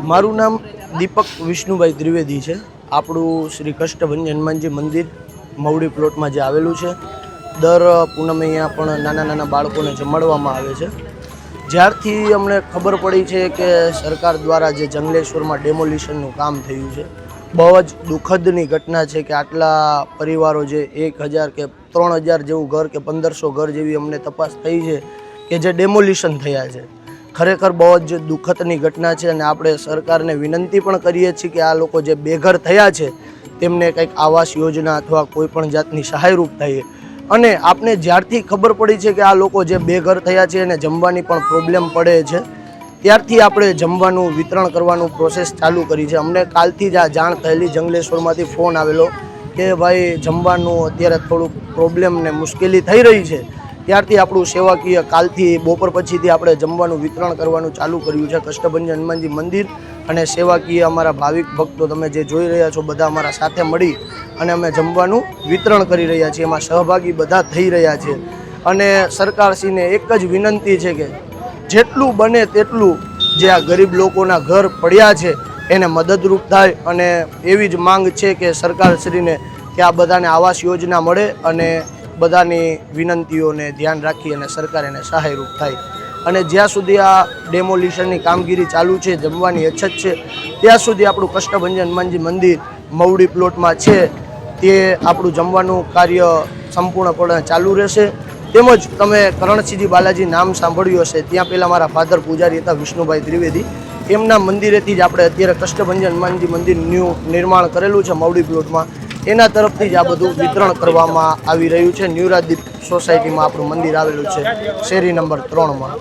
મારું નામ દીપક વિષ્ણુભાઈ ત્રિવેદી છે। આપણું શ્રી કષ્ટભંજન હનુમાનજી મંદિર મવડી પ્લોટમાં જે આવેલું છે, દર પૂનમે અહીંયા પણ નાના નાના બાળકોને જમાડવામાં આવે છે। જ્યારથી અમને ખબર પડી છે કે સરકાર દ્વારા જે જંગલેશ્વરમાં ડેમોલિશનનું કામ થયું છે, બહુ જ દુઃખદની ઘટના છે કે આટલા પરિવારો જે 1000 કે 3000 જેવું ઘર કે 1500 ઘર જેવી અમને તપાસ થઈ છે કે જે ડેમોલિશન થયા છે। ખરેખર બહુ જ દુઃખદની ઘટના છે અને આપણે સરકારને વિનંતી પણ કરીએ છીએ કે આ લોકો જે બેઘર થયા છે તેમને કંઈક આવાસ યોજના અથવા કોઈ પણ જાતની સહાયરૂપ થાય। અને આપને જ્યારથી ખબર પડી છે કે આ લોકો જે બેઘર થયા છે અને જમવાની પણ પ્રોબ્લેમ પડે છે, ત્યારથી આપણે જમવાનું વિતરણ કરવાનું પ્રોસેસ ચાલુ કરી છે। અમને કાલથી જ આ જાણ થયેલી, જંગલેશ્વરમાંથી ફોન આવેલો કે ભાઈ જમવાનું અત્યારે થોડુંક પ્રોબ્લેમ ને મુશ્કેલી થઈ રહી છે। ત્યારથી આપણું સેવાકીય કાલથી બપોર પછીથી આપણે જમવાનું વિતરણ કરવાનું ચાલુ કર્યું છે। કષ્ટભંજન હનુમાનજી મંદિર અને સેવાકીય અમારા ભાવિક ભક્તો તમે જે જોઈ રહ્યા છો, બધા અમારા સાથે મળી અને અમે જમવાનું વિતરણ કરી રહ્યા છીએ, એમાં સહભાગી બધા થઈ રહ્યા છે। અને સરકારશ્રીને એક જ વિનંતી છે કે જેટલું બને તેટલું જે આ ગરીબ લોકોના ઘર પડ્યા છે એને મદદરૂપ થાય અને એવી જ માંગ છે કે સરકારશ્રીને કે આ બધાને આવાસ યોજના મળે અને બધાની વિનંતીઓને ધ્યાન રાખી અને સરકાર એને સહાયરૂપ થાય। અને જ્યાં સુધી આ ડેમોલિશનની કામગીરી ચાલુ છે, જમવાની અછત છે, ત્યાં સુધી આપણું કષ્ટભંજન હનુમાનજી મંદિર મવડી પ્લોટમાં છે તે આપણું જમવાનું કાર્ય સંપૂર્ણપણે ચાલુ રહેશે। તેમજ તમે કરણસિંહજી બાલાજી નામ સાંભળ્યું હશે, ત્યાં પહેલાં મારા ફાધર પૂજારી હતા વિષ્ણુભાઈ ત્રિવેદી, એમના મંદિરેથી જ આપણે અત્યારે કષ્ટભંજન હનુમાનજી મંદિર નિર્માણ કરેલું છે મવડી પ્લોટમાં, એના તરફથી જ આ બધું વિતરણ કરવામાં આવી રહ્યું છે। ન્યૂ રાજદીપ સોસાયટીમાં આપણું મંદિર આવેલું છે, શેરી નંબર 3માં।